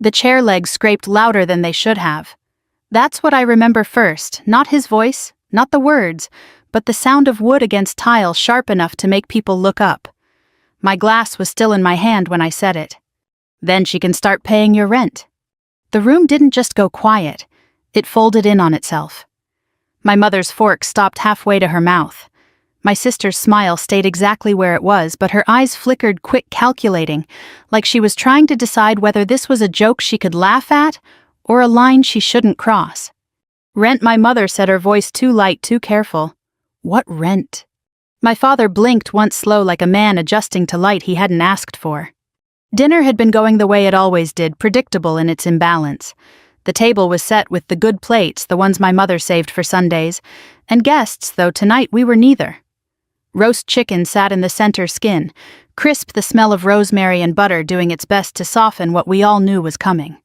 The chair legs scraped louder than they should have. That's what I remember first, not his voice, not the words, but the sound of wood against tile sharp enough to make people look up. My glass was still in my hand when I said it. Then she can start paying your rent. The room didn't just go quiet, it folded in on itself. My mother's fork stopped halfway to her mouth. My sister's smile stayed exactly where it was, but her eyes flickered quick, calculating, like she was trying to decide whether this was a joke she could laugh at or a line she shouldn't cross. Rent, my mother said, her voice too light, too careful. What rent? My father blinked once, slow, like a man adjusting to light he hadn't asked for. Dinner had been going the way it always did, predictable in its imbalance. The table was set with the good plates, the ones my mother saved for Sundays, and guests, though tonight we were neither. Roast chicken sat in the center skin, crisp, the smell of rosemary and butter doing its best to soften what we all knew was coming.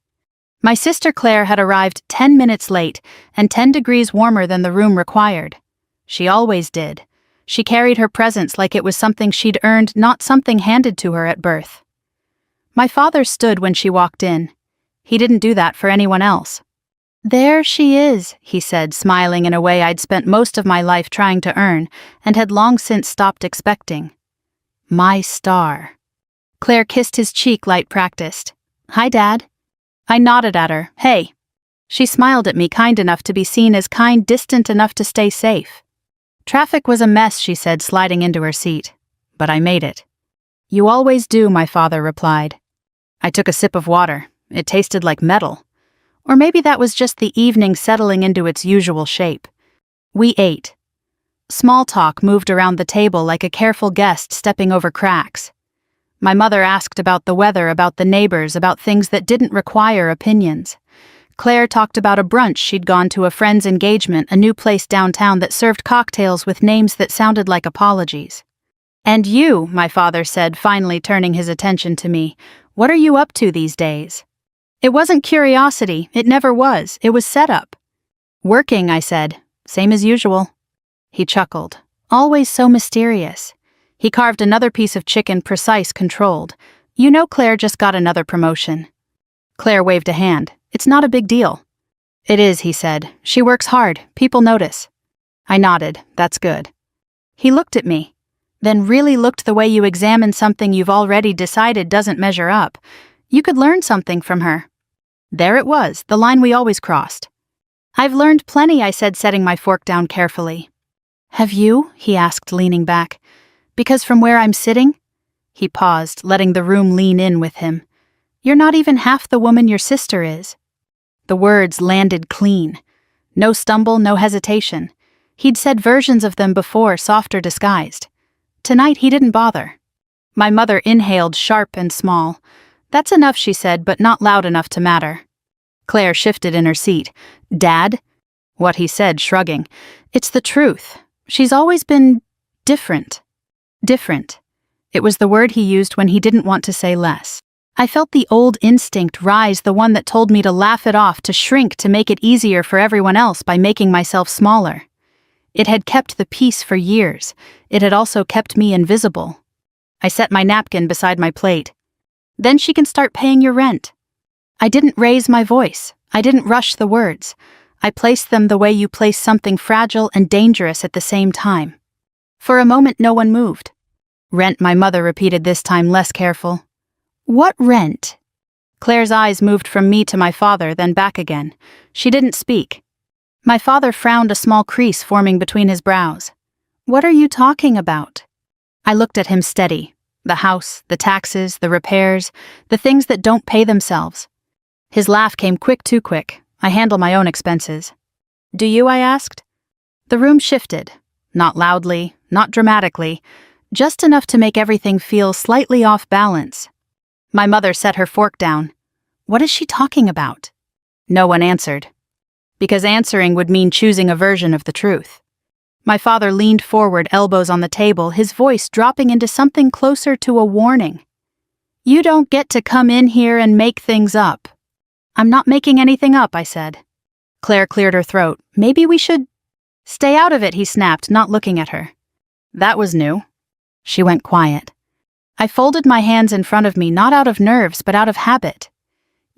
My sister Claire had arrived 10 minutes late and 10 degrees warmer than the room required. She always did. She carried her presence like it was something she'd earned, not something handed to her at birth. My father stood when she walked in. He didn't do that for anyone else. "There she is," he said, smiling in a way I'd spent most of my life trying to earn and had long since stopped expecting. My star. Claire kissed his cheek, light practiced. "Hi, Dad." I nodded at her. "Hey." She smiled at me, kind enough to be seen as kind, distant enough to stay safe. "Traffic was a mess," she said, sliding into her seat. "But I made it." "You always do," my father replied. I took a sip of water. It tasted like metal. Or maybe that was just the evening settling into its usual shape. We ate. Small talk moved around the table like a careful guest stepping over cracks. My mother asked about the weather, about the neighbors, about things that didn't require opinions. Claire talked about a brunch she'd gone to, a friend's engagement, a new place downtown that served cocktails with names that sounded like apologies. "And you," my father said, finally turning his attention to me, "what are you up to these days?" It wasn't curiosity, it never was, it was setup. "Working," I said, "same as usual." He chuckled. Always so mysterious. He carved another piece of chicken, precise, controlled. "You know Claire just got another promotion." Claire waved a hand. "It's not a big deal." "It is," he said. "She works hard, people notice." I nodded. "That's good." He looked at me. Then really looked, the way you examine something you've already decided doesn't measure up. You could learn something from her. There it was, the line we always crossed. "I've learned plenty," I said, setting my fork down carefully. "Have you?" he asked, leaning back. "Because from where I'm sitting?" He paused, letting the room lean in with him. "You're not even half the woman your sister is." The words landed clean. No stumble, no hesitation. He'd said versions of them before, softer, disguised. Tonight he didn't bother. My mother inhaled, sharp and small. "That's enough," she said, but not loud enough to matter. Claire shifted in her seat. "Dad?" What he said, shrugging. "It's the truth. She's always been different." Different. It was the word he used when he didn't want to say less. I felt the old instinct rise, the one that told me to laugh it off, to shrink, to make it easier for everyone else by making myself smaller. It had kept the peace for years. It had also kept me invisible. I set my napkin beside my plate. "Then she can start paying your rent." I didn't raise my voice. I didn't rush the words. I placed them the way you place something fragile and dangerous at the same time. For a moment no one moved. "Rent," my mother repeated, this time less careful. "What rent?" Claire's eyes moved from me to my father, then back again. She didn't speak. My father frowned, a small crease forming between his brows. "What are you talking about?" I looked at him steady. The house, the taxes, the repairs, the things that don't pay themselves. His laugh came quick, too quick. "I handle my own expenses." "Do you?" I asked. The room shifted. Not loudly, not dramatically, just enough to make everything feel slightly off balance. My mother set her fork down. What is she talking about? No one answered. Because answering would mean choosing a version of the truth. My father leaned forward, elbows on the table, his voice dropping into something closer to a warning. "You don't get to come in here and make things up." "I'm not making anything up," I said. Claire cleared her throat. "Maybe we should—" "Stay out of it," he snapped, not looking at her. That was new. She went quiet. I folded my hands in front of me, not out of nerves, but out of habit.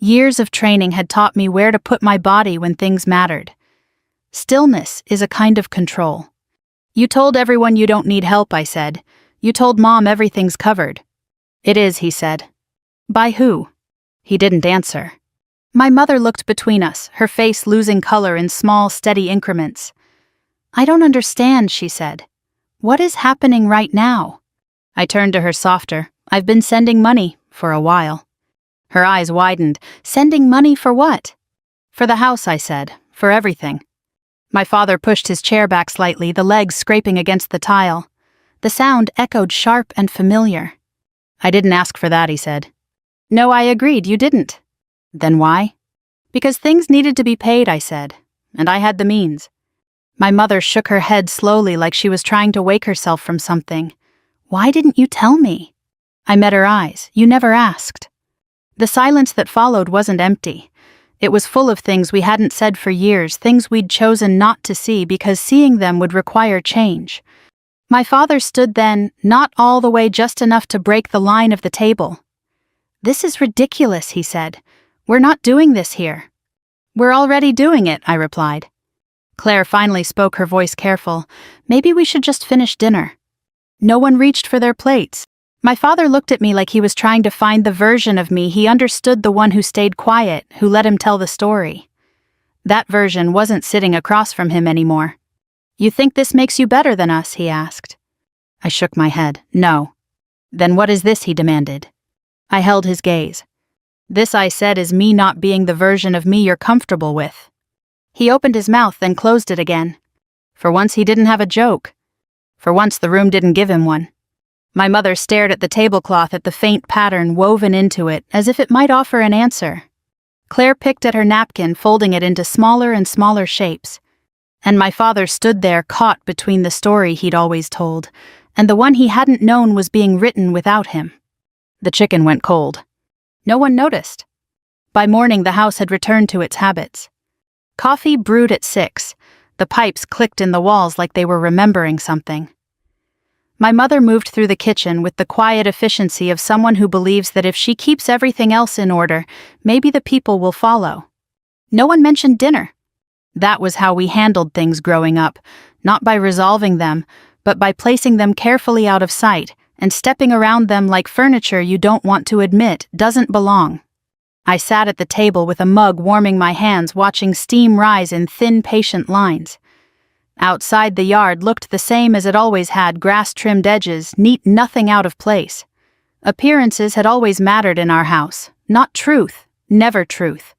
Years of training had taught me where to put my body when things mattered. Stillness is a kind of control. You told everyone you don't need help, I said. You told Mom everything's covered. It is, he said. By who? He didn't answer. My mother looked between us, her face losing color in small, steady increments. I don't understand, she said. What is happening right now? I turned to her softer. I've been sending money, for a while. Her eyes widened. Sending money for what? For the house, I said. For everything. My father pushed his chair back slightly, the legs scraping against the tile. The sound echoed sharp and familiar. I didn't ask for that, he said. No, I agreed, you didn't. Then why? Because things needed to be paid, I said, and I had the means. My mother shook her head slowly like she was trying to wake herself from something. Why didn't you tell me? I met her eyes. You never asked. The silence that followed wasn't empty. It was full of things we hadn't said for years, things we'd chosen not to see because seeing them would require change. My father stood then, not all the way just enough to break the line of the table. This is ridiculous, he said. We're not doing this here. We're already doing it, I replied. Claire finally spoke, her voice careful. Maybe we should just finish dinner. No one reached for their plates. My father looked at me like he was trying to find the version of me he understood, the one who stayed quiet, who let him tell the story. That version wasn't sitting across from him anymore. You think this makes you better than us? He asked. I shook my head. No. Then what is this? He demanded. I held his gaze. This, I said, is me not being the version of me you're comfortable with. He opened his mouth, then closed it again. For once he didn't have a joke. For once the room didn't give him one. My mother stared at the tablecloth, at the faint pattern woven into it, as if it might offer an answer. Claire picked at her napkin, folding it into smaller and smaller shapes. And my father stood there, caught between the story he'd always told, and the one he hadn't known was being written without him. The chicken went cold. No one noticed. By morning, the house had returned to its habits. Coffee brewed at 6. The pipes clicked in the walls like they were remembering something. My mother moved through the kitchen with the quiet efficiency of someone who believes that if she keeps everything else in order, maybe the people will follow. No one mentioned dinner. That was how we handled things growing up, not by resolving them, but by placing them carefully out of sight and stepping around them like furniture you don't want to admit doesn't belong. I sat at the table with a mug warming my hands, watching steam rise in thin, patient lines. Outside, the yard looked the same as it always had, grass-trimmed edges, neat, nothing out of place. Appearances had always mattered in our house, not truth, never truth.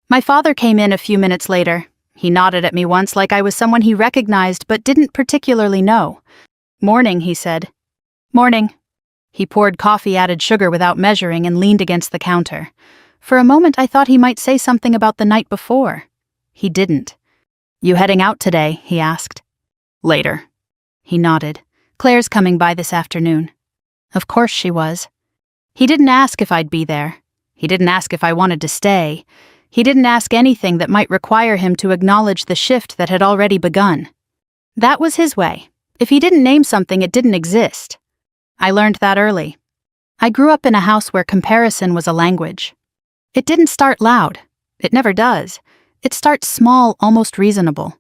My father came in a few minutes later. He nodded at me once like I was someone he recognized but didn't particularly know. Morning, he said. Morning. He poured coffee, added sugar without measuring, and leaned against the counter. For a moment I thought he might say something about the night before. He didn't. You heading out today? He asked. Later. He nodded. Claire's coming by this afternoon. Of course she was. He didn't ask if I'd be there. He didn't ask if I wanted to stay. He didn't ask anything that might require him to acknowledge the shift that had already begun. That was his way. If he didn't name something, it didn't exist. I learned that early. I grew up in a house where comparison was a language. It didn't start loud. It never does. It starts small, almost reasonable.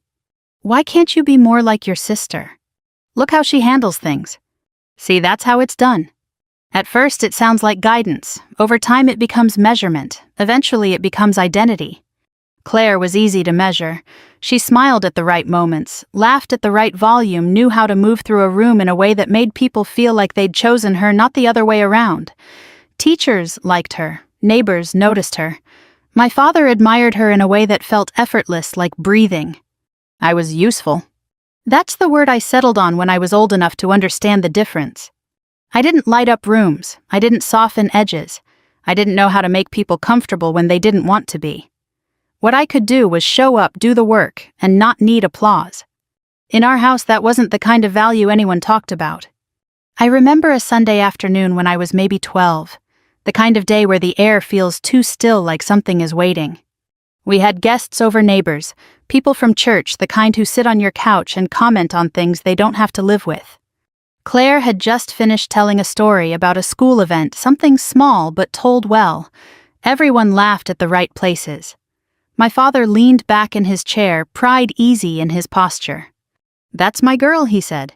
Why can't you be more like your sister? Look how she handles things. See, that's how it's done. At first, it sounds like guidance. Over time, it becomes measurement. Eventually, it becomes identity. Claire was easy to measure. She smiled at the right moments, laughed at the right volume, knew how to move through a room in a way that made people feel like they'd chosen her, not the other way around. Teachers liked her. Neighbors noticed her. My father admired her in a way that felt effortless, like breathing. I was useful. That's the word I settled on when I was old enough to understand the difference. I didn't light up rooms. I didn't soften edges. I didn't know how to make people comfortable when they didn't want to be. What I could do was show up, do the work, and not need applause. In our house, that wasn't the kind of value anyone talked about. I remember a Sunday afternoon when I was maybe 12. The kind of day where the air feels too still, like something is waiting. We had guests over, neighbors, people from church, the kind who sit on your couch and comment on things they don't have to live with. Claire had just finished telling a story about a school event, something small but told well. Everyone laughed at the right places. My father leaned back in his chair, pride easy in his posture. "That's my girl," he said.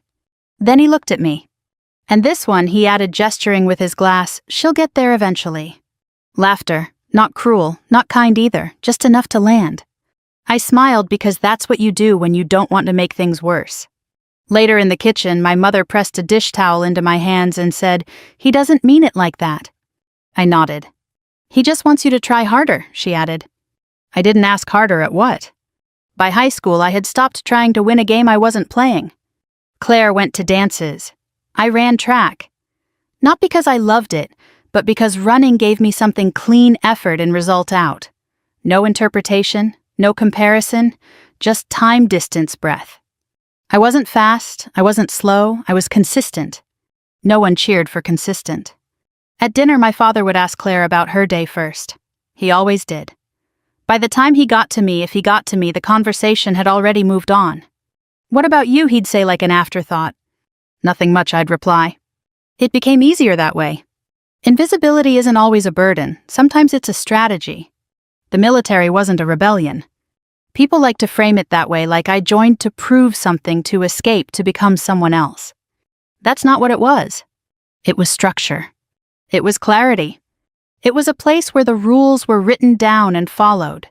Then he looked at me. "And this one," he added, gesturing with his glass, "she'll get there eventually." Laughter, not cruel, not kind either, just enough to land. I smiled because that's what you do when you don't want to make things worse. Later in the kitchen, my mother pressed a dish towel into my hands and said, "He doesn't mean it like that." I nodded. "He just wants you to try harder," she added. I didn't ask harder at what. By high school, I had stopped trying to win a game I wasn't playing. Claire went to dances. I ran track. Not because I loved it, but because running gave me something clean effort and result out. No interpretation, no comparison, just time, distance, breath. I wasn't fast, I wasn't slow, I was consistent. No one cheered for consistent. At dinner, my father would ask Claire about her day first. He always did. By the time he got to me, if he got to me, the conversation had already moved on. "What about you?" he'd say like an afterthought. "Nothing much," I'd reply. It became easier that way. Invisibility isn't always a burden, sometimes it's a strategy. The military wasn't a rebellion. People like to frame it that way, like I joined to prove something, to escape, to become someone else. That's not what it was. It was structure. It was clarity. It was a place where the rules were written down and followed,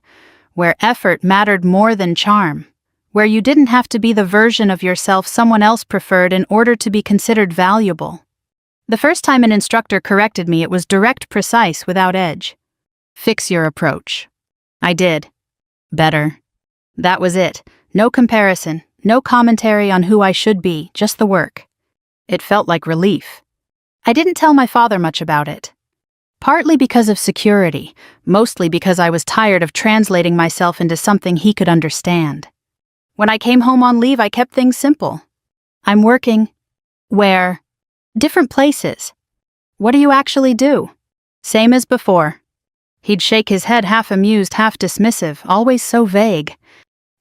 where effort mattered more than charm, where you didn't have to be the version of yourself someone else preferred in order to be considered valuable. The first time an instructor corrected me, it was direct, precise, without edge. "Fix your approach." I did. Better. That was it. No comparison, no commentary on who I should be, just the work. It felt like relief. I didn't tell my father much about it. Partly because of security, mostly because I was tired of translating myself into something he could understand. When I came home on leave, I kept things simple. "I'm working." "Where?" "Different places." "What do you actually do?" "Same as before." He'd shake his head, half amused, half dismissive, always so vague.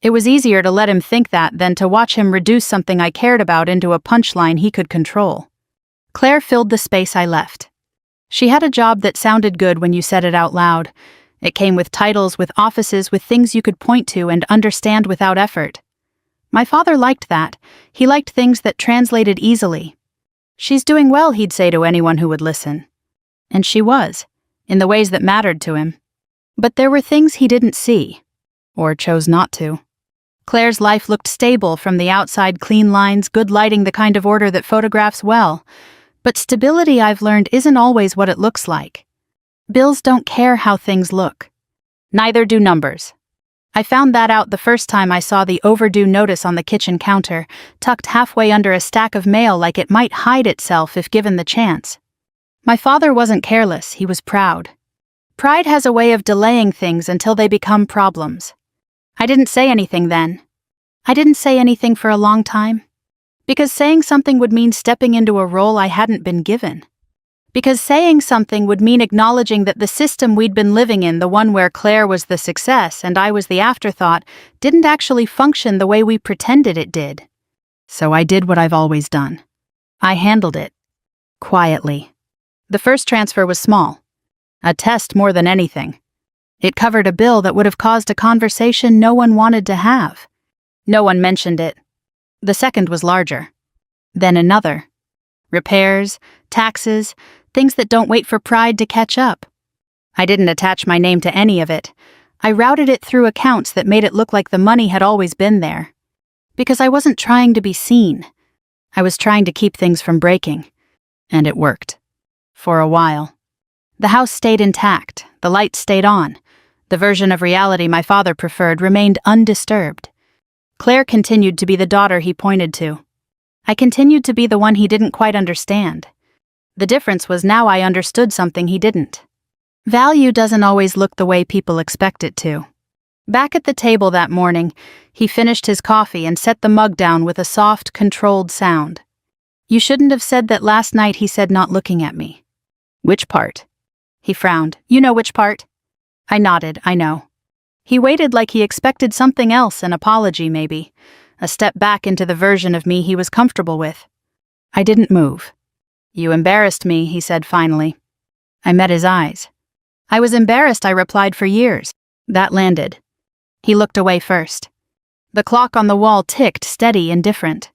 It was easier to let him think that than to watch him reduce something I cared about into a punchline he could control. Claire filled the space I left. She had a job that sounded good when you said it out loud. It came with titles, with offices, with things you could point to and understand without effort. My father liked that. He liked things that translated easily. "She's doing well," he'd say to anyone who would listen. And she was, in the ways that mattered to him. But there were things he didn't see, or chose not to. Claire's life looked stable from the outside, clean lines, good lighting, the kind of order that photographs well. But stability, I've learned, isn't always what it looks like. Bills don't care how things look. Neither do numbers. I found that out the first time I saw the overdue notice on the kitchen counter, tucked halfway under a stack of mail like it might hide itself if given the chance. My father wasn't careless, he was proud. Pride has a way of delaying things until they become problems. I didn't say anything then. I didn't say anything for a long time. Because saying something would mean stepping into a role I hadn't been given. Because saying something would mean acknowledging that the system we'd been living in, the one where Claire was the success and I was the afterthought, didn't actually function the way we pretended it did. So I did what I've always done. I handled it. Quietly. The first transfer was small. A test more than anything. It covered a bill that would have caused a conversation no one wanted to have. No one mentioned it. The second was larger. Then another. Repairs, taxes, things that don't wait for pride to catch up. I didn't attach my name to any of it. I routed it through accounts that made it look like the money had always been there. Because I wasn't trying to be seen. I was trying to keep things from breaking. And it worked. For a while. The house stayed intact, the lights stayed on. The version of reality my father preferred remained undisturbed. Claire continued to be the daughter he pointed to. I continued to be the one he didn't quite understand. The difference was now I understood something he didn't. Value doesn't always look the way people expect it to. Back at the table that morning, he finished his coffee and set the mug down with a soft, controlled sound. "You shouldn't have said that last night," he said, not looking at me. "Which part?" He frowned. "You know which part?" I nodded. "I know." He waited like he expected something else, an apology maybe, a step back into the version of me he was comfortable with. I didn't move. "You embarrassed me," he said finally. I met his eyes. I was embarrassed, I replied, for years. That landed. He looked away first. The clock on the wall ticked, steady and different.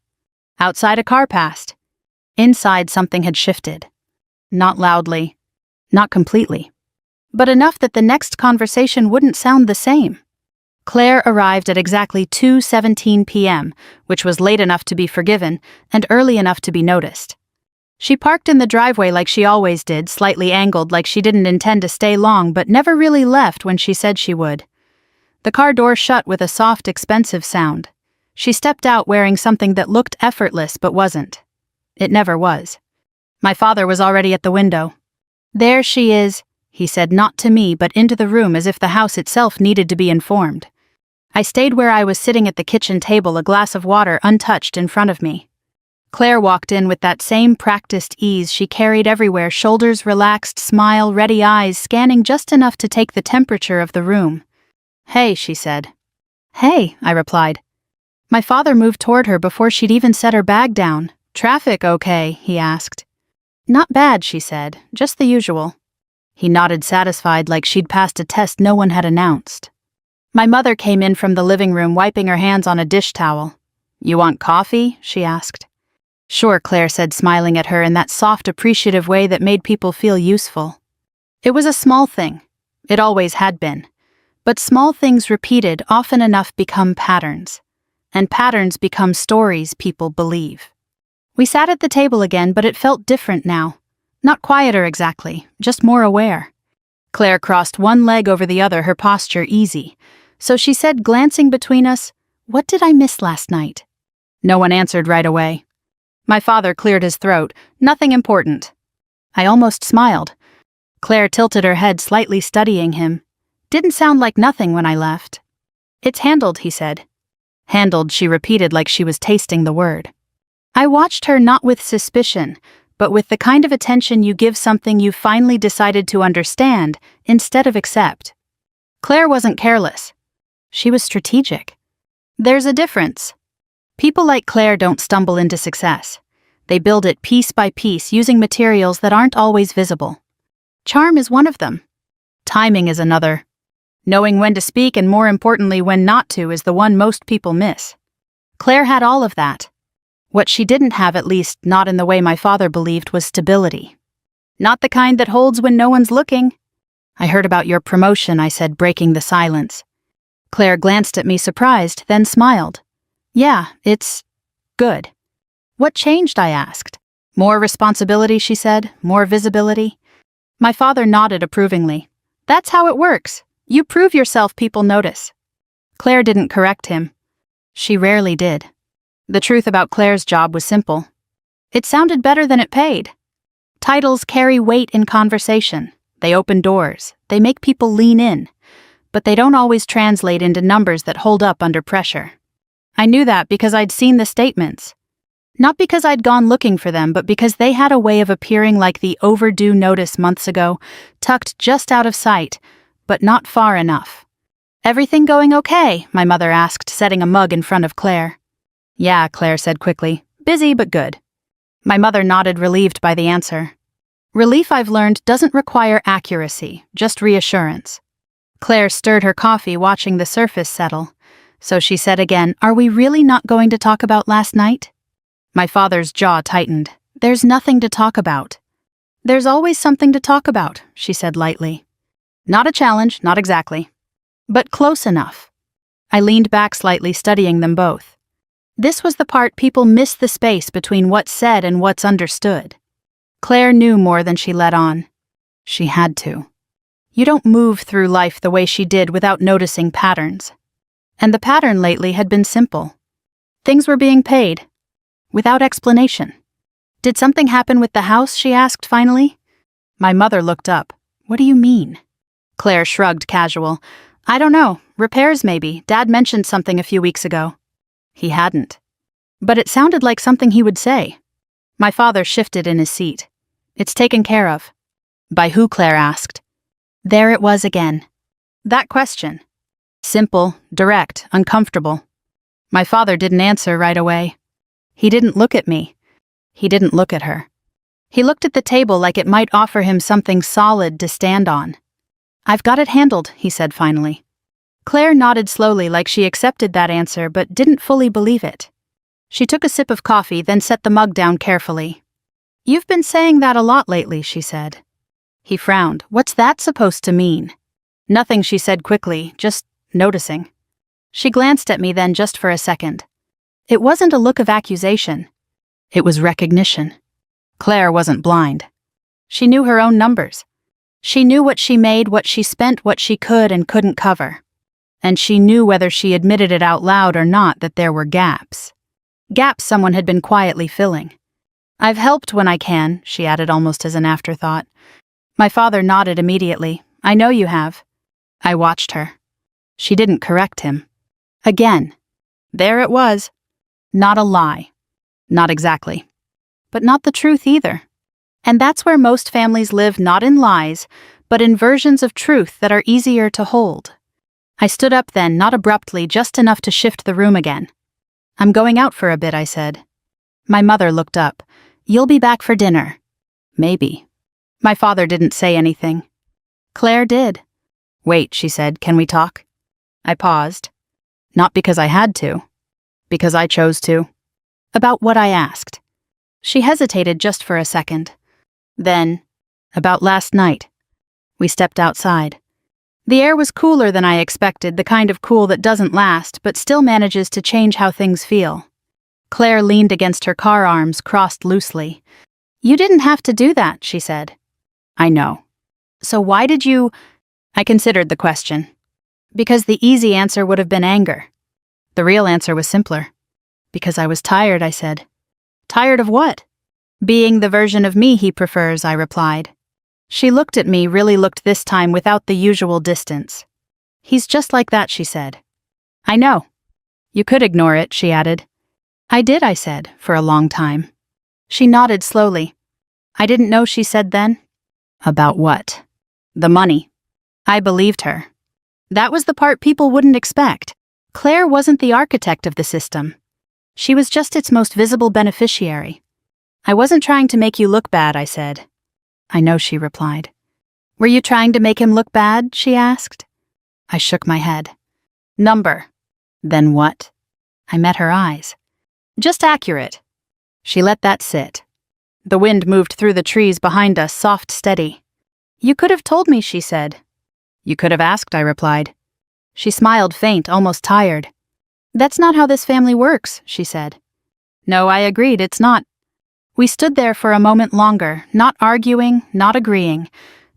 Outside, a car passed. Inside, something had shifted. Not loudly, not completely, but enough that the next conversation wouldn't sound the same. Claire arrived at exactly 2:17 p.m., which was late enough to be forgiven and early enough to be noticed. She parked in the driveway like she always did, slightly angled like she didn't intend to stay long but never really left when she said she would. The car door shut with a soft, expensive sound. She stepped out wearing something that looked effortless but wasn't. It never was. My father was already at the window. "There she is," he said, not to me but into the room as if the house itself needed to be informed. I stayed where I was sitting at the kitchen table, a glass of water untouched in front of me. Claire walked in with that same practiced ease she carried everywhere, shoulders relaxed, smile, ready eyes, scanning just enough to take the temperature of the room. "Hey," she said. "Hey," I replied. My father moved toward her before she'd even set her bag down. "Traffic okay?" he asked. "Not bad," she said, "just the usual." He nodded, satisfied, like she'd passed a test no one had announced. My mother came in from the living room, wiping her hands on a dish towel. "You want coffee?" she asked. "Sure," Claire said, smiling at her in that soft, appreciative way that made people feel useful. It was a small thing. It always had been. But small things repeated often enough become patterns. And patterns become stories people believe. We sat at the table again, but it felt different now. Not quieter exactly, just more aware. Claire crossed one leg over the other, her posture easy. So she said, glancing between us, "What did I miss last night?" No one answered right away. My father cleared his throat. "Nothing important." I almost smiled. Claire tilted her head, slightly studying him. "Didn't sound like nothing when I left." "It's handled," he said. "Handled," she repeated like she was tasting the word. I watched her, not with suspicion, but with the kind of attention you give something you finally decided to understand instead of accept. Claire wasn't careless. She was strategic. There's a difference. People like Claire don't stumble into success. They build it piece by piece using materials that aren't always visible. Charm is one of them. Timing is another. Knowing when to speak and, more importantly, when not to, is the one most people miss. Claire had all of that. What she didn't have, at least not in the way my father believed, was stability. Not the kind that holds when no one's looking. "I heard about your promotion," I said, breaking the silence. Claire glanced at me, surprised, then smiled. "Yeah, it's good." "What changed?" I asked. "More responsibility," she said, "more visibility." My father nodded approvingly. "That's how it works. You prove yourself, people notice." Claire didn't correct him. She rarely did. The truth about Claire's job was simple. It sounded better than it paid. Titles carry weight in conversation. They open doors. They make people lean in. But they don't always translate into numbers that hold up under pressure. I knew that because I'd seen the statements. Not because I'd gone looking for them, but because they had a way of appearing like the overdue notice months ago, tucked just out of sight, but not far enough. "Everything going okay?" my mother asked, setting a mug in front of Claire. "Yeah," Claire said quickly. "Busy, but good." My mother nodded, relieved by the answer. Relief, I've learned, doesn't require accuracy, just reassurance. Claire stirred her coffee, watching the surface settle. So she said again, "Are we really not going to talk about last night?" My father's jaw tightened. "There's nothing to talk about." "There's always something to talk about," she said lightly. "Not a challenge, not exactly. But close enough." I leaned back slightly, studying them both. This was the part people miss, the space between what's said and what's understood. Claire knew more than she let on. She had to. You don't move through life the way she did without noticing patterns. And the pattern lately had been simple. Things were being paid. Without explanation. "Did something happen with the house?" she asked finally. My mother looked up. "What do you mean?" Claire shrugged, casual. "I don't know. Repairs maybe. Dad mentioned something a few weeks ago." He hadn't. But it sounded like something he would say. My father shifted in his seat. "It's taken care of." "By who?" Claire asked. There it was again. That question. Simple, direct, uncomfortable. My father didn't answer right away. He didn't look at me. He didn't look at her. He looked at the table like it might offer him something solid to stand on. "I've got it handled," he said finally. Claire nodded slowly like she accepted that answer but didn't fully believe it. She took a sip of coffee, then set the mug down carefully. "You've been saying that a lot lately," she said. He frowned. "What's that supposed to mean?" "Nothing," she said quickly, "just noticing." She glanced at me then just for a second. It wasn't a look of accusation. It was recognition. Claire wasn't blind. She knew her own numbers. She knew what she made, what she spent, what she could and couldn't cover. And she knew whether she admitted it out loud or not that there were gaps. Gaps someone had been quietly filling. "I've helped when I can," she added almost as an afterthought. My father nodded immediately. "I know you have." I watched her. She didn't correct him. Again. There it was. Not a lie. Not exactly. But not the truth either. And that's where most families live, not in lies, but in versions of truth that are easier to hold. I stood up then, not abruptly, just enough to shift the room again. "I'm going out for a bit," I said. My mother looked up. "You'll be back for dinner." "Maybe." My father didn't say anything. Claire did. "Wait," she said, "can we talk?" I paused. Not because I had to. Because I chose to. About what I asked. She hesitated just for a second. Then, about last night. We stepped outside. The air was cooler than I expected, the kind of cool that doesn't last, but still manages to change how things feel. Claire leaned against her car, arms crossed loosely. "You didn't have to do that," she said. "I know." "So why did you—" I considered the question. Because the easy answer would have been anger. The real answer was simpler. "Because I was tired," I said. "Tired of what?" "Being the version of me he prefers," I replied. She looked at me, really looked this time without the usual distance. "He's just like that," she said. "I know." "You could ignore it," she added. "I did," I said, "for a long time." She nodded slowly. "I didn't know," she said then. "About what?" "The money." I believed her. That was the part people wouldn't expect. Claire wasn't the architect of the system. She was just its most visible beneficiary. "I wasn't trying to make you look bad," I said. "I know," she replied. "Were you trying to make him look bad?" she asked. I shook my head. "Number." "Then what?" I met her eyes. "Just accurate." She let that sit. The wind moved through the trees behind us, soft, steady. "You could have told me," she said. "You could have asked," I replied. She smiled faint, almost tired. "That's not how this family works," she said. No, I agreed, it's not. We stood there for a moment longer, not arguing, not agreeing,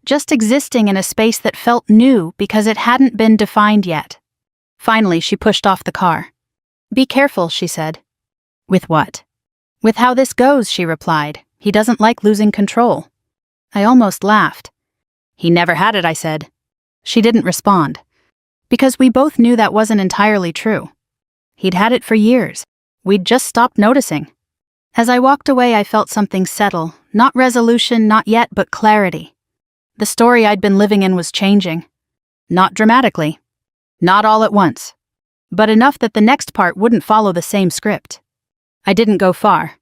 just existing in a space that felt new because it hadn't been defined yet. Finally, she pushed off the car. "Be careful," she said. "With what?" "With how this goes," she replied. "He doesn't like losing control." I almost laughed. "He never had it," I said. She didn't respond. Because we both knew that wasn't entirely true. He'd had it for years. We'd just stopped noticing. As I walked away, I felt something settle. Not resolution, not yet, but clarity. The story I'd been living in was changing. Not dramatically. Not all at once. But enough that the next part wouldn't follow the same script. I didn't go far.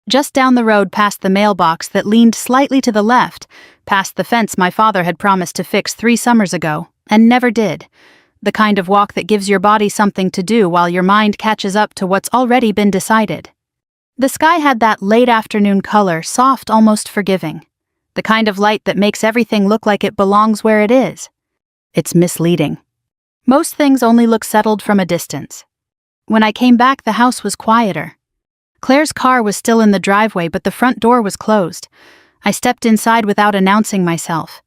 Just down the road past the mailbox that leaned slightly to the left, past the fence my father had promised to fix 3 summers ago, and never did. The kind of walk that gives your body something to do while your mind catches up to what's already been decided. The sky had that late afternoon color, soft, almost forgiving. The kind of light that makes everything look like it belongs where it is. It's misleading. Most things only look settled from a distance. When I came back, the house was quieter. Claire's car was still in the driveway, but the front door was closed. I stepped inside without announcing myself.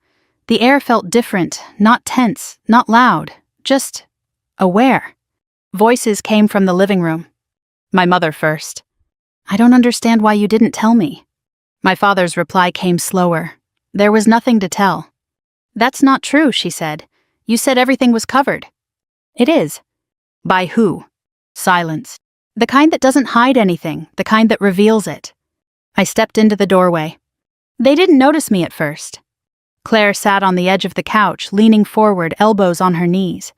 The air felt different, not tense, not loud, just aware. Voices came from the living room. My mother first. "I don't understand why you didn't tell me." My father's reply came slower. There was nothing to tell. "That's not true," she said. "You said everything was covered." "It is." "By who?" Silence. The kind that doesn't hide anything, the kind that reveals it. I stepped into the doorway. They didn't notice me at first. Claire sat on the edge of the couch, leaning forward, elbows on her knees.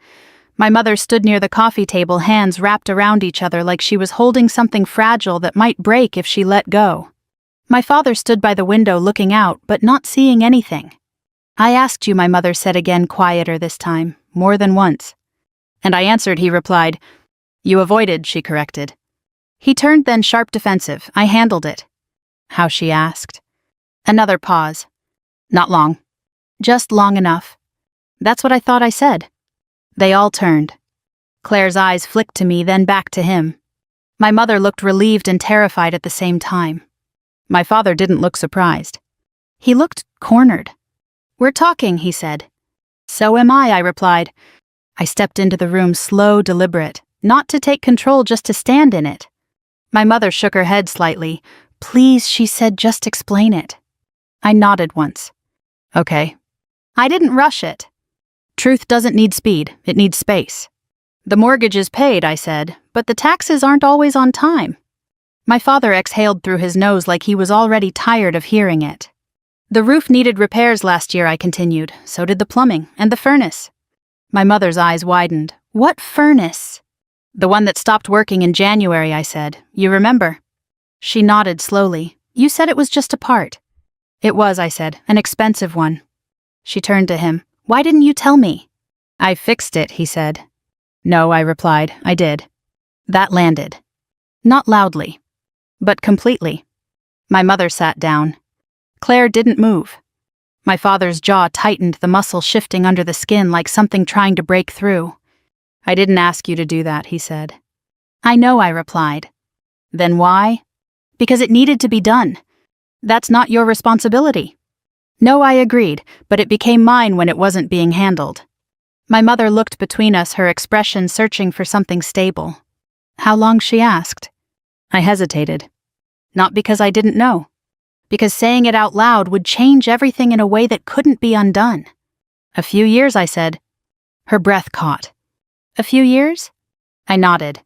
My mother stood near the coffee table, hands wrapped around each other like she was holding something fragile that might break if she let go. My father stood by the window looking out, but not seeing anything. I asked you, my mother said again, quieter this time, more than once. And I answered, he replied. You avoided, she corrected. He turned then sharp defensive. I handled it. How, she asked. Another pause. Not long. Just long enough. That's what I thought I said. They all turned. Claire's eyes flicked to me, then back to him. My mother looked relieved and terrified at the same time. My father didn't look surprised. He looked cornered. We're talking, he said. So am I replied. I stepped into the room, slow, deliberate, not to take control, just to stand in it. My mother shook her head slightly. Please, she said, just explain it. I nodded once. Okay. I didn't rush it. Truth doesn't need speed, it needs space. The mortgage is paid, I said, but the taxes aren't always on time. My father exhaled through his nose like he was already tired of hearing it. The roof needed repairs last year, I continued. So did the plumbing and the furnace. My mother's eyes widened. What furnace? The one that stopped working in January, I said. You remember? She nodded slowly. You said it was just a part. It was, I said, an expensive one. She turned to him. Why didn't you tell me? I fixed it, he said. No, I replied, I did. That landed. Not loudly, but completely. My mother sat down. Claire didn't move. My father's jaw tightened, the muscle shifting under the skin like something trying to break through. I didn't ask you to do that, he said. I know, I replied. Then why? Because it needed to be done. That's not your responsibility. No, I agreed, but it became mine when it wasn't being handled. My mother looked between us, her expression searching for something stable. How long, she asked. I hesitated. Not because I didn't know. Because saying it out loud would change everything in a way that couldn't be undone. A few years, I said. Her breath caught. A few years? I nodded.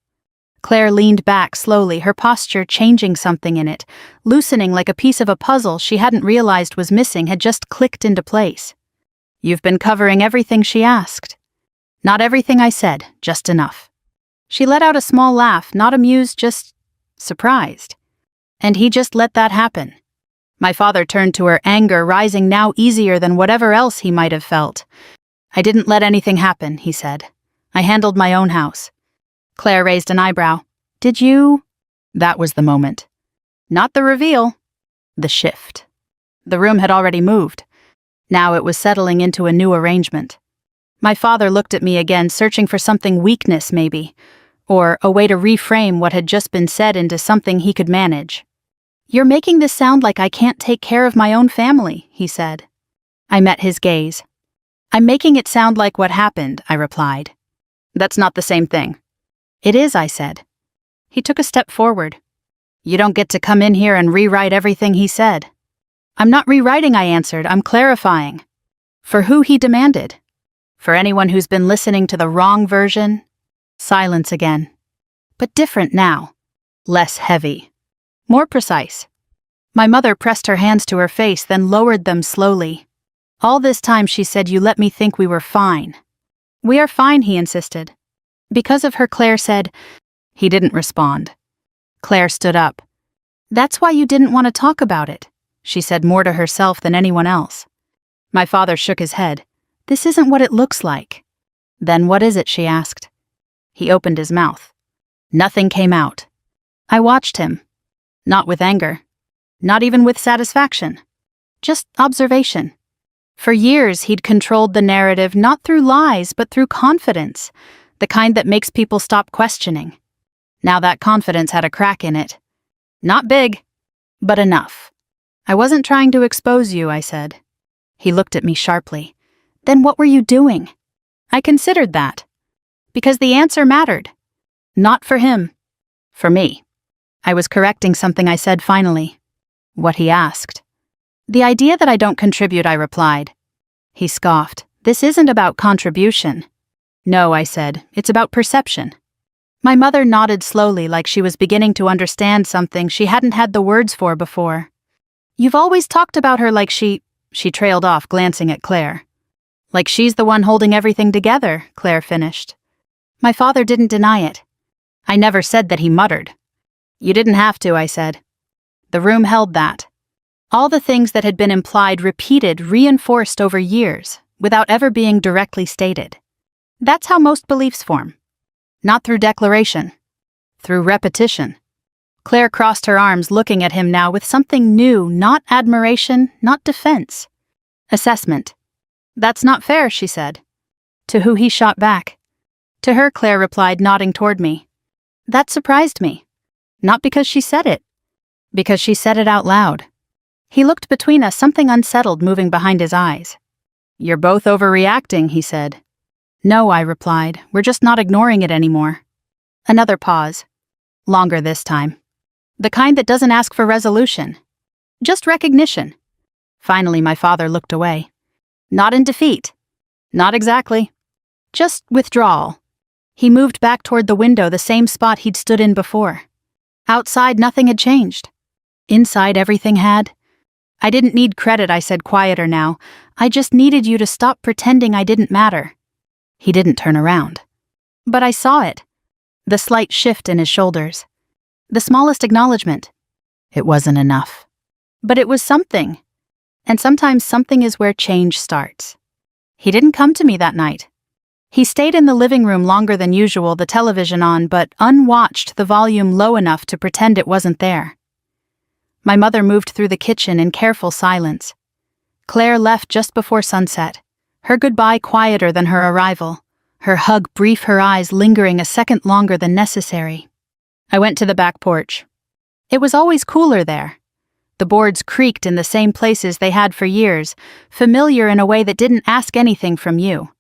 Claire leaned back slowly, her posture changing, something in it, loosening like a piece of a puzzle she hadn't realized was missing had just clicked into place. You've been covering everything, she asked. Not everything, I said, just enough. She let out a small laugh, not amused, just surprised. And he just let that happen. My father turned to her, anger rising now easier than whatever else he might have felt. I didn't let anything happen, he said. I handled my own house. Claire raised an eyebrow. Did you? That was the moment. Not the reveal. The shift. The room had already moved. Now it was settling into a new arrangement. My father looked at me again, searching for something, weakness maybe, or a way to reframe what had just been said into something he could manage. You're making this sound like I can't take care of my own family, he said. I met his gaze. I'm making it sound like what happened, I replied. That's not the same thing. It is, I said. He took a step forward. You don't get to come in here and rewrite everything he said. I'm not rewriting, I answered. I'm clarifying. For who, he demanded. For anyone who's been listening to the wrong version? Silence again. But different now. Less heavy. More precise. My mother pressed her hands to her face, then lowered them slowly. All this time, she said, you let me think we were fine. We are fine, he insisted. Because of her, Claire said. He didn't respond. Claire stood up. That's why you didn't want to talk about it, she said, more to herself than anyone else. My father shook his head. This isn't what it looks like. Then what is it, she asked. He opened his mouth. Nothing came out. I watched him. Not with anger. Not even with satisfaction. Just observation. For years, he'd controlled the narrative not through lies, but through confidence, the kind that makes people stop questioning. Now that confidence had a crack in it. Not big, but enough. I wasn't trying to expose you, I said. He looked at me sharply. Then what were you doing? I considered that. Because the answer mattered. Not for him. For me. I was correcting something I said finally. What he asked. The idea that I don't contribute, I replied. He scoffed. This isn't about contribution. No, I said, it's about perception. My mother nodded slowly like she was beginning to understand something she hadn't had the words for before. You've always talked about her like she trailed off, glancing at Claire. Like she's the one holding everything together, Claire finished. My father didn't deny it. I never said that, he muttered. You didn't have to, I said. The room held that. All the things that had been implied, repeated, reinforced over years, without ever being directly stated. That's how most beliefs form. Not through declaration. Through repetition. Claire crossed her arms, looking at him now with something new, not admiration, not defense. Assessment. That's not fair, she said. To who he shot back. To her, Claire replied, nodding toward me. That surprised me. Not because she said it. Because she said it out loud. He looked between us, something unsettled moving behind his eyes. You're both overreacting, he said. No, I replied. We're just not ignoring it anymore. Another pause. Longer this time. The kind that doesn't ask for resolution. Just recognition. Finally, my father looked away. Not in defeat. Not exactly. Just withdrawal. He moved back toward the window, the same spot he'd stood in before. Outside, nothing had changed. Inside, everything had. I didn't need credit, I said, quieter now. I just needed you to stop pretending I didn't matter. He didn't turn around. But I saw it. The slight shift in his shoulders. The smallest acknowledgement. It wasn't enough. But it was something. And sometimes something is where change starts. He didn't come to me that night. He stayed in the living room longer than usual, the television on, but unwatched, the volume low enough to pretend it wasn't there. My mother moved through the kitchen in careful silence. Claire left just before sunset, her goodbye quieter than her arrival, her hug brief, her eyes lingering a second longer than necessary. I went to the back porch. It was always cooler there. The boards creaked in the same places they had for years, familiar in a way that didn't ask anything from you.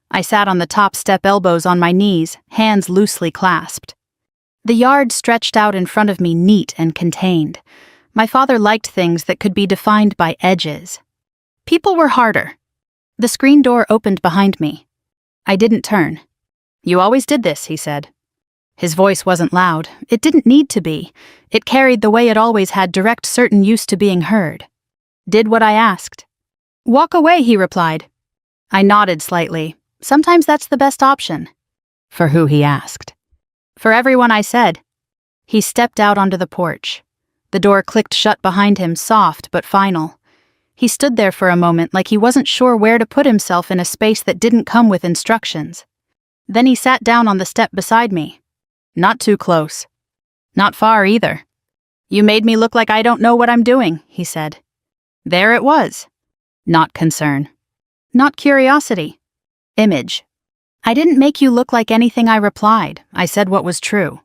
I sat on the top step, elbows on my knees, hands loosely clasped. The yard stretched out in front of me, neat and contained. My father liked things that could be defined by edges. People were harder. The screen door opened behind me. I didn't turn. You always did this, he said. His voice wasn't loud. It didn't need to be. It carried the way it always had, direct, certain, used to being heard. Did what I asked. Walk away, he replied. I nodded slightly. Sometimes that's the best option. For who, he asked. For everyone, I said. He stepped out onto the porch. The door clicked shut behind him, soft but final. He stood there for a moment like he wasn't sure where to put himself in a space that didn't come with instructions. Then he sat down on the step beside me. Not too close. Not far either. You made me look like I don't know what I'm doing, he said. There it was. Not concern. Not curiosity. Image. I didn't make you look like anything, I replied. I said what was true.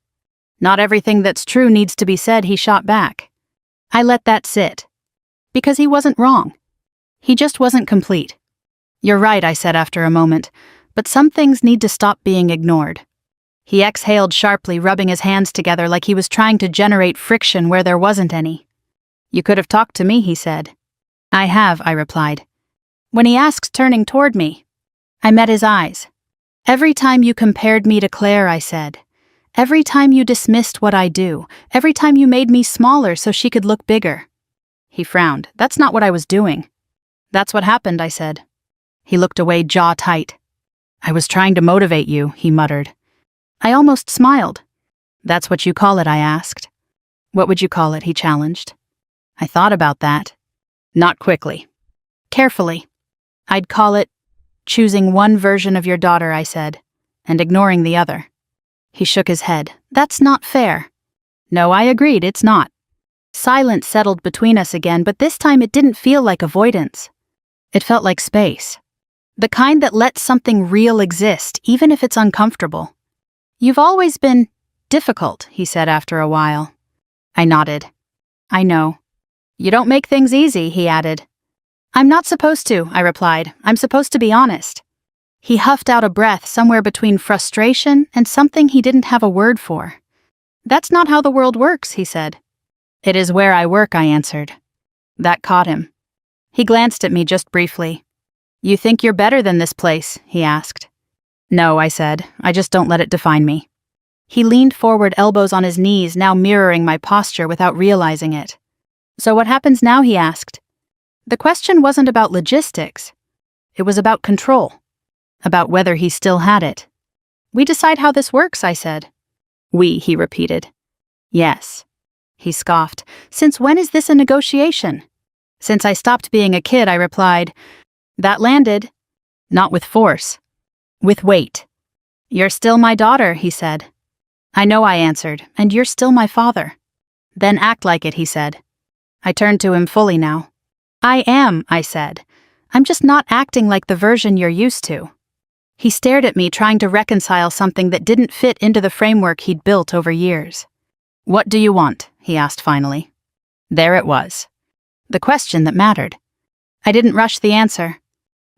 Not everything that's true needs to be said, he shot back. I let that sit. Because he wasn't wrong. He just wasn't complete. You're right, I said after a moment, but some things need to stop being ignored. He exhaled sharply, rubbing his hands together like he was trying to generate friction where there wasn't any. You could have talked to me, he said. I have, I replied. When he asked, turning toward me, I met his eyes. Every time you compared me to Claire, I said. Every time you dismissed what I do. Every time you made me smaller so she could look bigger. He frowned. That's not what I was doing. That's what happened, I said. He looked away, jaw tight. I was trying to motivate you, he muttered. I almost smiled. That's what you call it, I asked. What would you call it, he challenged. I thought about that. Not quickly. Carefully. I'd call it choosing one version of your daughter, I said, and ignoring the other. He shook his head. That's not fair. No, I agreed, it's not. Silence settled between us again, but this time it didn't feel like avoidance. It felt like space. The kind that lets something real exist, even if it's uncomfortable. You've always been difficult, he said after a while. I nodded. I know. You don't make things easy, he added. I'm not supposed to, I replied. I'm supposed to be honest. He huffed out a breath somewhere between frustration and something he didn't have a word for. That's not how the world works, he said. It is where I work, I answered. That caught him. He glanced at me just briefly. You think you're better than this place, he asked. No, I said. I just don't let it define me. He leaned forward, elbows on his knees, now mirroring my posture without realizing it. So what happens now, he asked. The question wasn't about logistics. It was about control. About whether he still had it. We decide how this works, I said. We, he repeated. Yes. He scoffed. Since when is this a negotiation? Since I stopped being a kid, I replied, "That landed. Not with force. With weight." "You're still my daughter," he said. "I know," I answered, "and you're still my father." "Then act like it," he said. I turned to him fully now. "I am," I said. "I'm just not acting like the version you're used to." He stared at me, trying to reconcile something that didn't fit into the framework he'd built over years. "What do you want?" he asked finally. There it was. The question that mattered. I didn't rush the answer.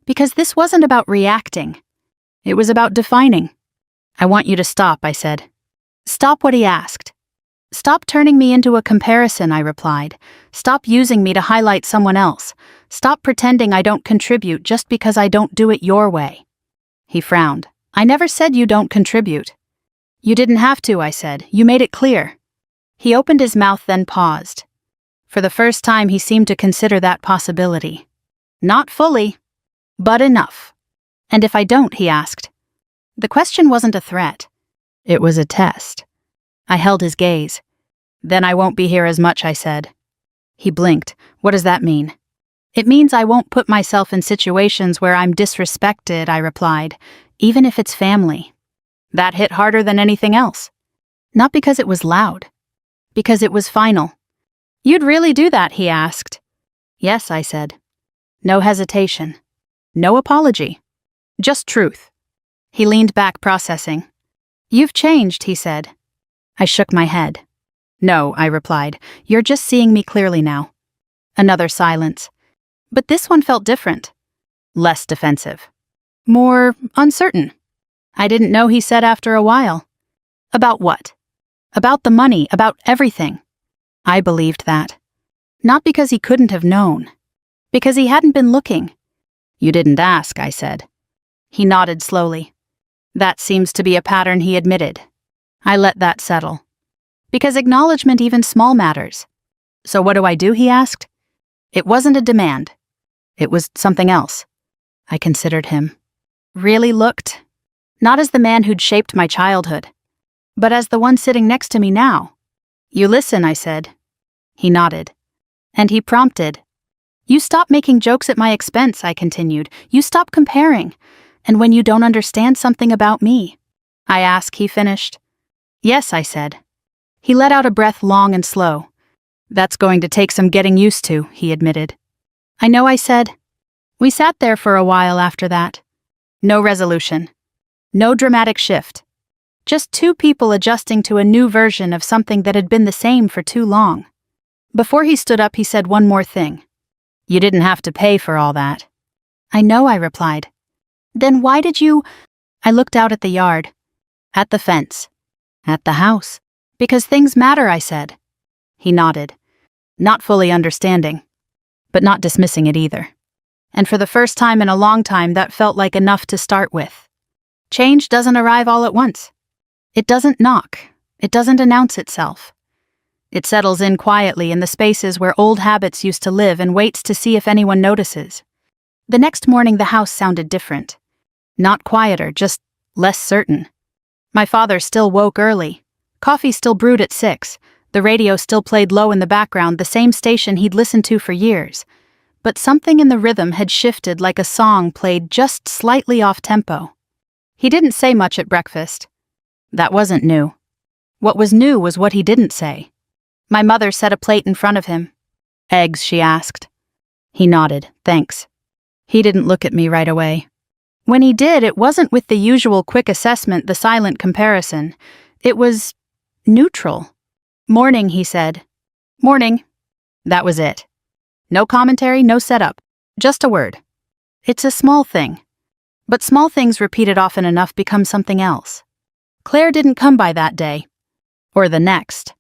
Because this wasn't about reacting. It was about defining. "I want you to stop," I said. "Stop what?" he asked. "Stop turning me into a comparison," I replied. "Stop using me to highlight someone else. Stop pretending I don't contribute just because I don't do it your way." He frowned. "I never said you don't contribute." "You didn't have to," I said. "You made it clear." He opened his mouth, then paused. For the first time, he seemed to consider that possibility. "Not fully, but enough." "And if I don't?" he asked. The question wasn't a threat. It was a test. I held his gaze. "Then I won't be here as much," I said. He blinked. "What does that mean?" "It means I won't put myself in situations where I'm disrespected," I replied, "even if it's family." That hit harder than anything else. Not because it was loud. Because it was final. "You'd really do that?" he asked. "Yes," I said. No hesitation. No apology. Just truth. He leaned back, processing. "You've changed," he said. I shook my head. "No," I replied. "You're just seeing me clearly now." Another silence. But this one felt different. Less defensive. More uncertain. "I didn't know," he said after a while. "About what?" "About the money, about everything." I believed that. Not because he couldn't have known. Because he hadn't been looking. "You didn't ask," I said. He nodded slowly. "That seems to be a pattern," he admitted. I let that settle. Because acknowledgement, even small, matters. "So what do I do?" he asked. It wasn't a demand. It was something else. I considered him. Really looked. Not as the man who'd shaped my childhood, but as the one sitting next to me now. "You listen," I said. He nodded. And he prompted. "You stop making jokes at my expense," I continued. "You stop comparing. And when you don't understand something about me." "I ask," he finished. "Yes," I said. He let out a breath, long and slow. "That's going to take some getting used to," he admitted. "I know," I said. We sat there for a while after that. No resolution. No dramatic shift. Just two people adjusting to a new version of something that had been the same for too long. Before he stood up, he said one more thing. "You didn't have to pay for all that." "I know," I replied. "Then why did you—" I looked out at the yard. At the fence. At the house. "Because things matter," I said. He nodded. Not fully understanding. But not dismissing it either. And for the first time in a long time, that felt like enough to start with. Change doesn't arrive all at once. It doesn't knock. It doesn't announce itself. It settles in quietly in the spaces where old habits used to live and waits to see if anyone notices. The next morning, the house sounded different. Not quieter, just less certain. My father still woke early. Coffee still brewed at 6. The radio still played low in the background, the same station he'd listened to for years. But something in the rhythm had shifted, like a song played just slightly off-tempo. He didn't say much at breakfast. That wasn't new. What was new was what he didn't say. My mother set a plate in front of him. "Eggs?" she asked. He nodded, "Thanks." He didn't look at me right away. When he did, it wasn't with the usual quick assessment, the silent comparison. It was neutral. "Morning," he said. "Morning." That was it. No commentary, no setup. Just a word. It's a small thing. But small things repeated often enough become something else. Claire didn't come by that day. Or the next.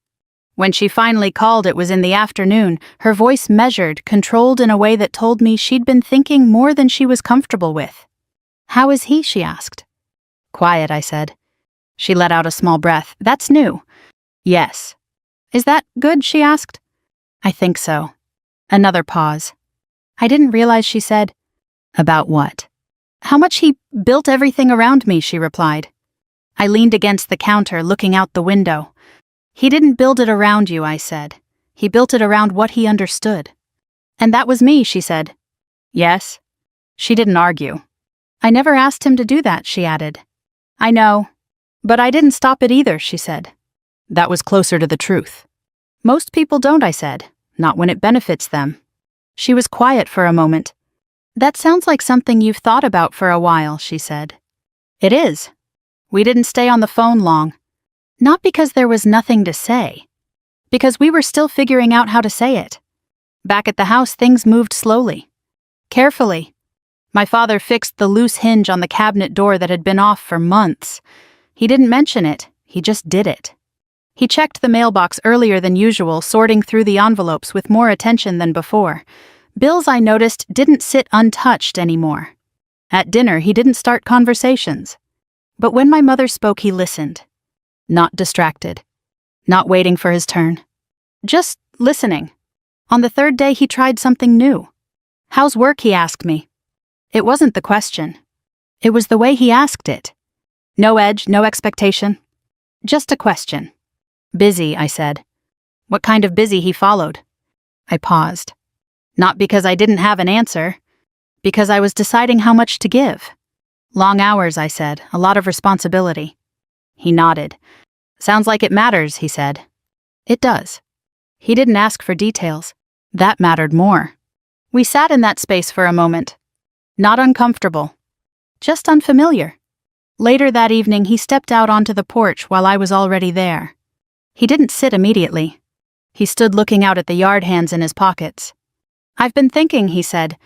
When she finally called, it was in the afternoon, her voice measured, controlled in a way that told me she'd been thinking more than she was comfortable with. "How is he?" she asked. "Quiet," I said. She let out a small breath. "That's new." "Yes." "Is that good?" she asked. "I think so." Another pause. "I didn't realize," she said. "About what?" "How much he built everything around me," she replied. I leaned against the counter, looking out the window. "He didn't build it around you," I said. "He built it around what he understood." And that was me, she said. Yes. She didn't argue. I never asked him to do that, she added. I know. But I didn't stop it either, she said. That was closer to the truth. Most people don't, I said. Not when it benefits them. She was quiet for a moment. That sounds like something you've thought about for a while, she said. It is. We didn't stay on the phone long. Not because there was nothing to say. Because we were still figuring out how to say it. Back at the house, things moved slowly. Carefully. My father fixed the loose hinge on the cabinet door that had been off for months. He didn't mention it, he just did it. He checked the mailbox earlier than usual, sorting through the envelopes with more attention than before. Bills, I noticed, didn't sit untouched anymore. At dinner, he didn't start conversations. But when my mother spoke, he listened. Not distracted. Not waiting for his turn. Just listening. On the third day, he tried something new. How's work, he asked me. It wasn't the question. It was the way he asked it. No edge, no expectation. Just a question. Busy, I said. What kind of busy, he followed. I paused. Not because I didn't have an answer. Because I was deciding how much to give. Long hours, I said, a lot of responsibility. He nodded. Sounds like it matters, he said. It does. He didn't ask for details. That mattered more. We sat in that space for a moment. Not uncomfortable. Just unfamiliar. Later that evening, he stepped out onto the porch while I was already there. He didn't sit immediately. He stood looking out at the yard hands in his pockets. I've been thinking, he said.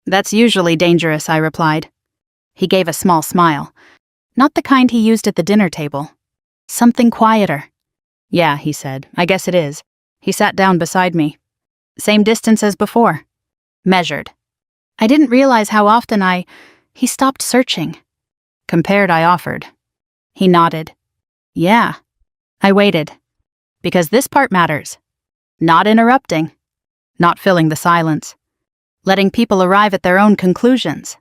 That's usually dangerous, I replied. He gave a small smile. Not the kind he used at the dinner table. Something quieter. Yeah, he said, I guess it is. He sat down beside me. Same distance as before. Measured. I didn't realize how often he stopped searching. Compared, I offered. He nodded. Yeah. I waited. Because this part matters. Not interrupting. Not filling the silence. Letting people arrive at their own conclusions.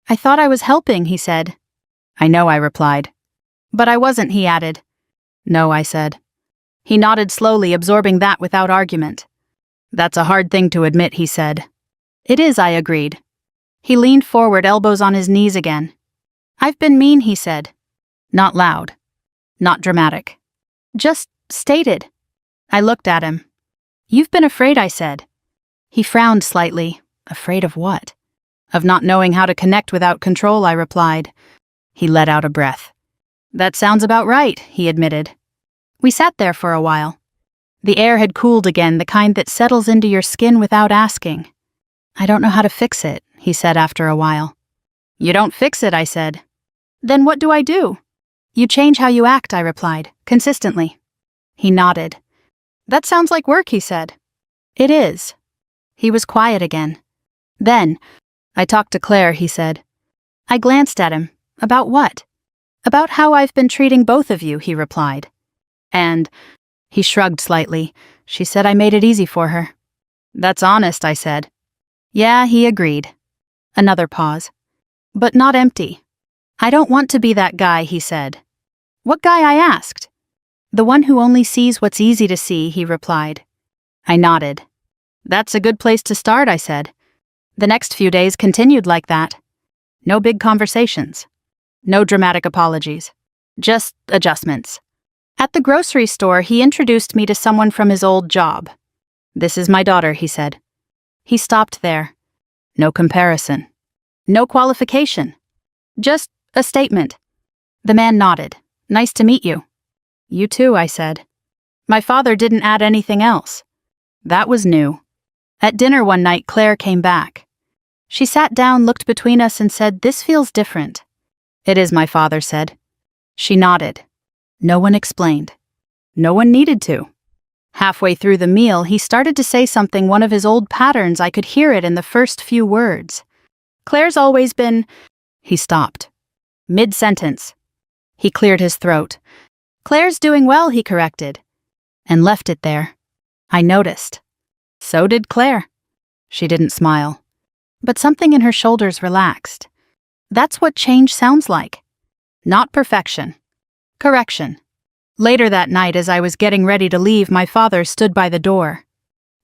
I thought I was helping, he said. I know, I replied. But I wasn't, he added. No, I said. He nodded slowly, absorbing that without argument. That's a hard thing to admit, he said. It is, I agreed. He leaned forward, elbows on his knees again. I've been mean, he said. Not loud. Not dramatic. Just stated. I looked at him. You've been afraid, I said. He frowned slightly. Afraid of what? Of not knowing how to connect without control, I replied. He let out a breath. That sounds about right, he admitted. We sat there for a while. The air had cooled again, the kind that settles into your skin without asking. I don't know how to fix it, he said after a while. You don't fix it, I said. Then what do I do? You change how you act, I replied, consistently. He nodded. That sounds like work, he said. It is. He was quiet again. Then, I talked to Claire, he said. I glanced at him. About what? About how I've been treating both of you, he replied. And, he shrugged slightly. She said I made it easy for her. That's honest, I said. Yeah, he agreed. Another pause. But not empty. I don't want to be that guy, he said. What guy, I asked. The one who only sees what's easy to see, he replied. I nodded. That's a good place to start, I said. The next few days continued like that. No big conversations. No dramatic apologies. Just adjustments. At the grocery store, he introduced me to someone from his old job. This is my daughter, he said. He stopped there. No comparison. No qualification. Just a statement. The man nodded. Nice to meet you. You too, I said. My father didn't add anything else. That was new. At dinner one night, Claire came back. She sat down, looked between us, and said, This feels different. It is, my father said. She nodded. No one explained. No one needed to. Halfway through the meal, he started to say something, one of his old patterns. I could hear it in the first few words. Claire's always been... He stopped. Mid-sentence. He cleared his throat. Claire's doing well, he corrected. And left it there. I noticed. So did Claire. She didn't smile. But something in her shoulders relaxed. That's what change sounds like. Not perfection. Correction. Later that night, as I was getting ready to leave, my father stood by the door.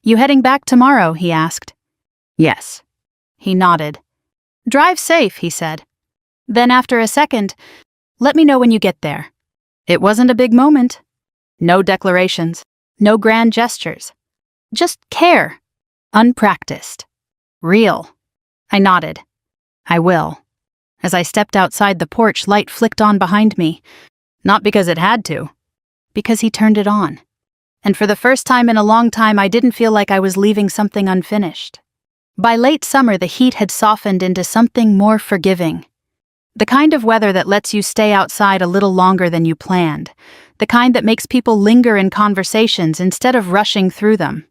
You heading back tomorrow? He asked. Yes. He nodded. Drive safe, he said. Then after a second, let me know when you get there. It wasn't a big moment. No declarations. No grand gestures. Just care. Unpracticed. Real. I nodded. I will. As I stepped outside the porch, light flicked on behind me. Not because it had to. Because he turned it on. And for the first time in a long time, I didn't feel like I was leaving something unfinished. By late summer, the heat had softened into something more forgiving. The kind of weather that lets you stay outside a little longer than you planned. The kind that makes people linger in conversations instead of rushing through them.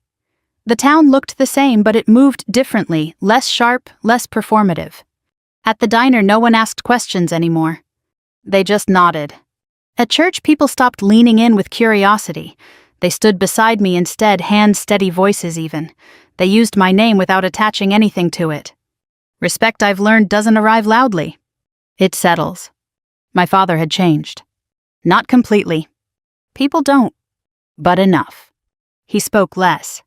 The town looked the same, but it moved differently, less sharp, less performative. At the diner, no one asked questions anymore. They just nodded. At church, people stopped leaning in with curiosity. They stood beside me instead, hand-steady voices even. They used my name without attaching anything to it. Respect, I've learned, doesn't arrive loudly. It settles. My father had changed. Not completely. People don't. But enough. He spoke less.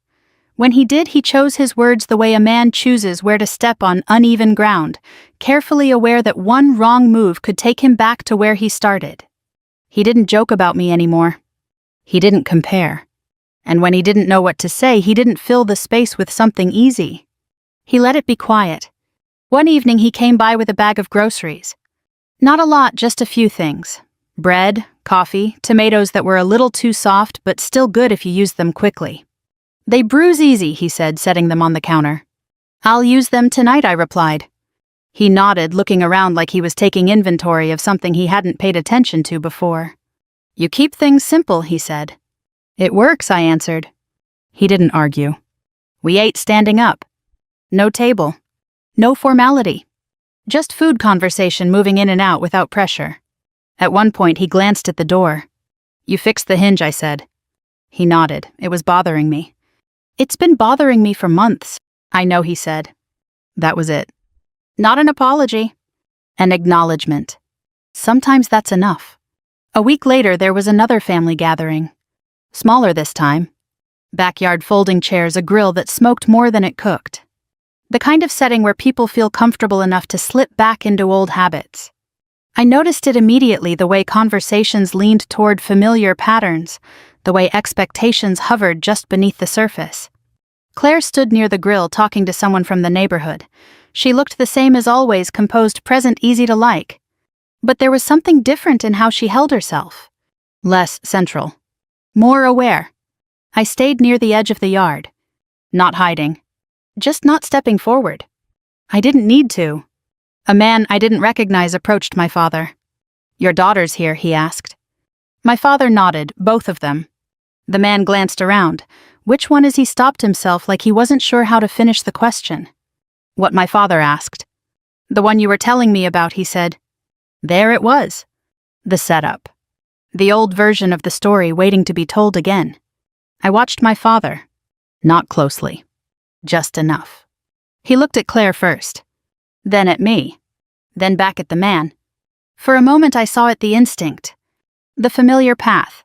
When he did, he chose his words the way a man chooses where to step on uneven ground, carefully aware that one wrong move could take him back to where he started. He didn't joke about me anymore. He didn't compare. And when he didn't know what to say, he didn't fill the space with something easy. He let it be quiet. One evening he came by with a bag of groceries. Not a lot, just a few things. Bread, coffee, tomatoes that were a little too soft but still good if you used them quickly. They bruise easy, he said, setting them on the counter. I'll use them tonight, I replied. He nodded, looking around like he was taking inventory of something he hadn't paid attention to before. You keep things simple, he said. It works, I answered. He didn't argue. We ate standing up. No table. No formality. Just food conversation moving in and out without pressure. At one point, he glanced at the door. You fixed the hinge, I said. He nodded. It was bothering me. It's been bothering me for months. I know, he said. That was it. Not an apology. An acknowledgement. Sometimes that's enough. A week later, there was another family gathering. Smaller this time. Backyard folding chairs, a grill that smoked more than it cooked. The kind of setting where people feel comfortable enough to slip back into old habits. I noticed it immediately, the way conversations leaned toward familiar patterns, the way expectations hovered just beneath the surface. Claire stood near the grill talking to someone from the neighborhood. She looked the same as always, composed, present, easy to like. But there was something different in how she held herself. Less central. More aware. I stayed near the edge of the yard. Not hiding. Just not stepping forward. I didn't need to. A man I didn't recognize approached my father. Your daughter's here, he asked. My father nodded, both of them. The man glanced around. Which one? As he stopped himself like he wasn't sure how to finish the question. What my father asked. The one you were telling me about, he said. There it was. The setup. The old version of the story waiting to be told again. I watched my father. Not closely. Just enough. He looked at Claire first. Then at me. Then back at the man. For a moment I saw it, the instinct. The familiar path.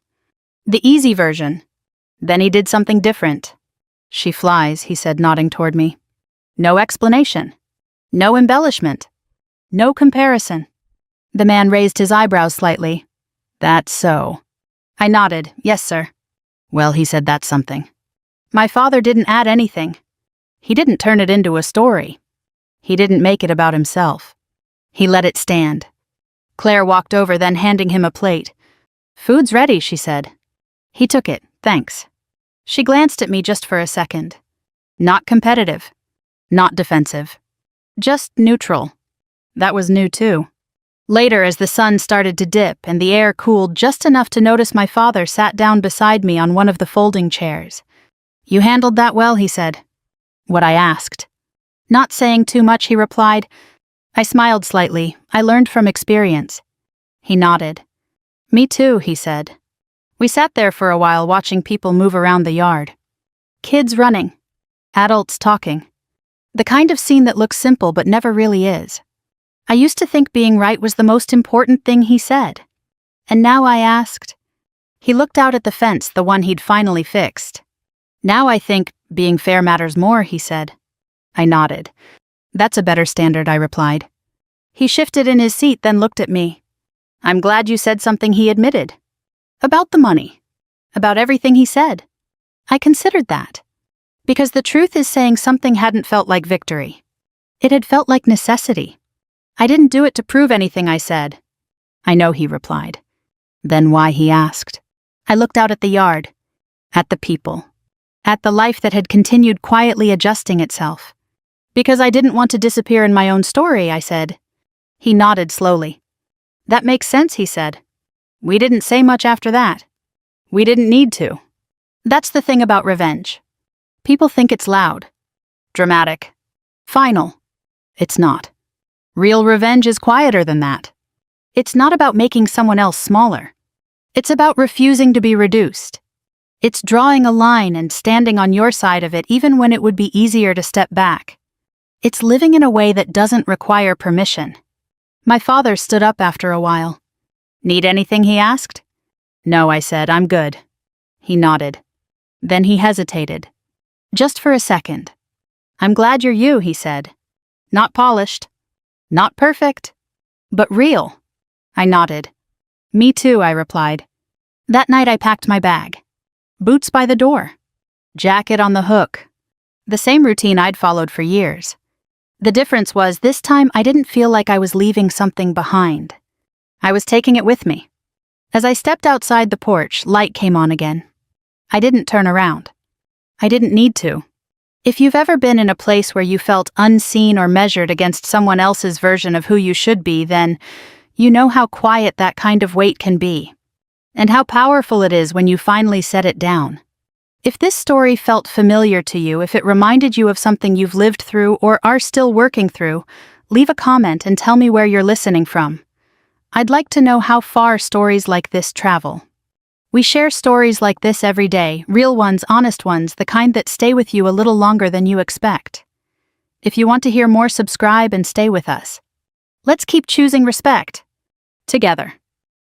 The easy version. Then he did something different. She flies, he said, nodding toward me. No explanation. No embellishment. No comparison. The man raised his eyebrows slightly. That's so. I nodded, yes, sir. Well, he said, that's something. My father didn't add anything. He didn't turn it into a story. He didn't make it about himself. He let it stand. Claire walked over, then handing him a plate. Food's ready, she said. He took it, thanks. She glanced at me just for a second. Not competitive. Not defensive. Just neutral. That was new too. Later, as the sun started to dip and the air cooled just enough to notice, my father sat down beside me on one of the folding chairs. You handled that well, he said. What I asked. Not saying too much, he replied. I smiled slightly. I learned from experience. He nodded. Me too, he said. We sat there for a while watching people move around the yard. Kids running. Adults talking. The kind of scene that looks simple but never really is. I used to think being right was the most important thing he said. And now I asked. He looked out at the fence, the one he'd finally fixed. Now I think being fair matters more, he said. I nodded. That's a better standard, I replied. He shifted in his seat, then looked at me. I'm glad you said something he admitted. About the money. About everything he said. I considered that. Because the truth is saying something hadn't felt like victory. It had felt like necessity. I didn't do it to prove anything, I said. I know, he replied. Then why, he asked. I looked out at the yard. At the people. At the life that had continued quietly adjusting itself. Because I didn't want to disappear in my own story, I said. He nodded slowly. That makes sense, he said. We didn't say much after that. We didn't need to. That's the thing about revenge. People think it's loud, dramatic, final. It's not. Real revenge is quieter than that. It's not about making someone else smaller. It's about refusing to be reduced. It's drawing a line and standing on your side of it even when it would be easier to step back. It's living in a way that doesn't require permission. My father stood up after a while. Need anything, he asked. No, I said, I'm good. He nodded. Then he hesitated. Just for a second. I'm glad you're you, he said. Not polished. Not perfect. But real. I nodded. Me too, I replied. That night I packed my bag. Boots by the door. Jacket on the hook. The same routine I'd followed for years. The difference was this time I didn't feel like I was leaving something behind. I was taking it with me. As I stepped outside the porch, light came on again. I didn't turn around. I didn't need to. If you've ever been in a place where you felt unseen or measured against someone else's version of who you should be, then you know how quiet that kind of weight can be, and how powerful it is when you finally set it down. If this story felt familiar to you, if it reminded you of something you've lived through or are still working through, leave a comment and tell me where you're listening from. I'd like to know how far stories like this travel. We share stories like this every day, real ones, honest ones, the kind that stay with you a little longer than you expect. If you want to hear more, subscribe and stay with us. Let's keep choosing respect. Together.